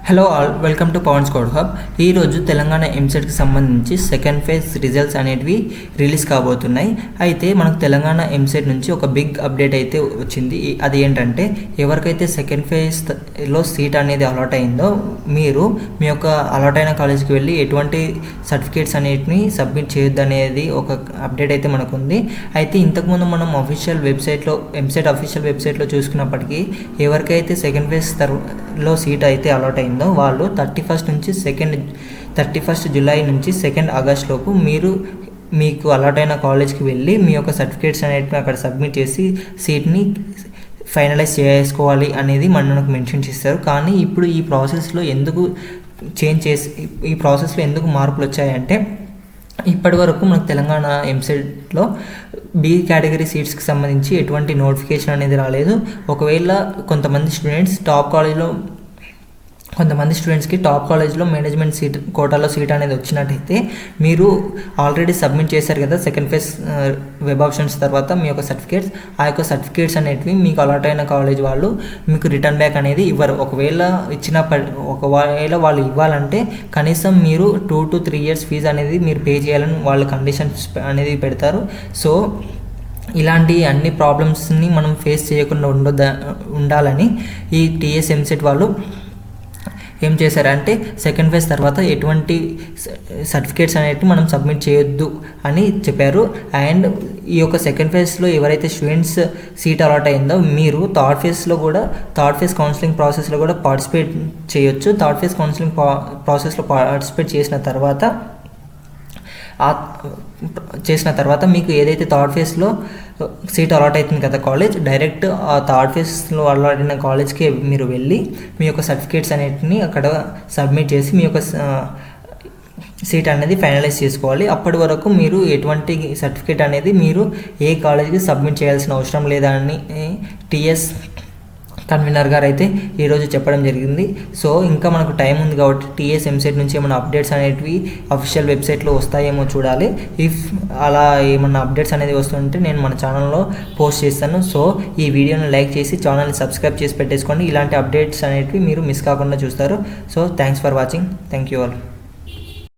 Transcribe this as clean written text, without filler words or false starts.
Hello all, welcome to Pavan's code hub. ఈరోజు తెలంగాణ ఎంసెట్కి సంబంధించి second phase results అనేటివి రిలీజ్ కాబోతున్నాయి. అయితే మనకు తెలంగాణ ఎంసెట్ నుంచి ఒక బిగ్ అప్డేట్ అయితే వచ్చింది. అది ఏంటంటే ఎవరికైతే సెకండ్ ఫేజ్లో సీట్ అనేది అలాట్ అయిందో మీరు మీ యొక్క అలాట్ అయిన కాలేజీకి వెళ్ళి ఎటువంటి సర్టిఫికేట్స్ అనేటిని సబ్మిట్ చేయొద్దు అనేది ఒక అప్డేట్ అయితే మనకు ఉంది. అయితే ఇంతకుముందు మనం అఫీషియల్ వెబ్సైట్లో ఎంసెట్ అఫీషియల్ వెబ్సైట్లో చూసుకున్నప్పటికీ ఎవరికైతే సెకండ్ ఫేజ్లో సీట్ అయితే అలాట్ అయిందో వాళ్ళు 31 జూలై నుంచి 2 ఆగస్ట్ లోపు మీరు మీకు అలాట్ అయిన కాలేజ్కి వెళ్ళి మీ యొక్క సర్టిఫికేట్స్ అనేటివి అక్కడ సబ్మిట్ చేసి సీట్ని ఫైనలైజ్ చేసుకోవాలి అనేది మనకు మెన్షన్ చేస్తారు. కానీ ఇప్పుడు ఈ ప్రాసెస్లో ఎందుకు మార్పులు వచ్చాయంటే ఇప్పటి వరకు మనకు తెలంగాణ ఎంసెట్లో బి కేటగిరీ సీట్స్కి సంబంధించి ఎటువంటి నోటిఫికేషన్ అనేది రాలేదు. ఒకవేళ కొంతమంది స్టూడెంట్స్కి టాప్ కాలేజ్లో మేనేజ్మెంట్ సీట్ కోటాలో సీట్ అనేది వచ్చినట్టయితే మీరు ఆల్రెడీ సబ్మిట్ చేశారు కదా సెకండ్ ఫేజ్ వెబ్ ఆప్షన్స్ తర్వాత మీ యొక్క సర్టిఫికేట్స్, ఆ యొక్క సర్టిఫికేట్స్ అనేటివి మీకు అలాట్ అయిన కాలేజ్ వాళ్ళు మీకు రిటర్న్ బ్యాక్ అనేది ఇవ్వరు. ఒకవేళ వాళ్ళు ఇవ్వాలంటే కనీసం మీరు 2 to 3 years ఫీజు అనేది మీరు పే చేయాలని వాళ్ళు కండిషన్స్ అనేది పెడతారు. సో ఇలాంటి అన్ని ప్రాబ్లమ్స్ని మనం ఫేస్ చేయకుండా ఉండాలని ఈ టీఎస్ ఎంసెట్ వాళ్ళు ఏం చేశారంటే సెకండ్ ఫేజ్ తర్వాత ఎటువంటి సర్టిఫికేట్స్ అనేవి మనం సబ్మిట్ చేయొద్దు అని చెప్పారు. అండ్ ఈ యొక్క సెకండ్ ఫేజ్లో ఎవరైతే స్టూడెంట్స్ సీట్ అలాట్ అయిందో మీరు థర్డ్ ఫేజ్ కౌన్సిలింగ్ ప్రాసెస్లో కూడా పార్టిసిపేట్ చేయొచ్చు. థర్డ్ ఫేజ్ కౌన్సిలింగ్ ప్రాసెస్లో పార్టిసిపేట్ చేసిన తర్వాత మీకు ఏదైతే థర్డ్ ఫేజ్లో సీట్ అలాట్ అవుతుంది కదా కాలేజ్, డైరెక్ట్ ఆ థర్డ్ ఫేజ్లో అలాట్ అయిన కాలేజ్కి మీరు వెళ్ళి మీ యొక్క సర్టిఫికేట్స్ అనేటిని అక్కడ సబ్మిట్ చేసి మీ యొక్క సీట్ అనేది ఫైనలైజ్ చేసుకోవాలి. అప్పటి వరకు మీరు ఎటువంటి సర్టిఫికేట్ అనేది మీరు ఏ కాలేజ్కి సబ్మిట్ చేయాల్సిన అవసరం లేదని టీఎస్ కన్వీనర్ గారు అయితే ఈరోజు చెప్పడం జరిగింది. సో ఇంకా మనకు టైం ఉంది కాబట్టి టీఎస్ ఎంసెట్ నుంచి ఏమైనా అప్డేట్స్ అనేటివి అఫీషియల్ వెబ్సైట్లో వస్తాయేమో చూడాలి. ఇఫ్ అలా ఏమన్నా అప్డేట్స్ అనేది వస్తుంటే నేను మన ఛానల్లో పోస్ట్ చేస్తాను. సో ఈ వీడియోని లైక్ చేసి ఛానల్ని సబ్స్క్రైబ్ చేసి పెట్టేసుకోండి. ఇలాంటి అప్డేట్స్ అనేటివి మీరు మిస్ కాకుండా చూస్తారు. So thanks for watching. Thank you all.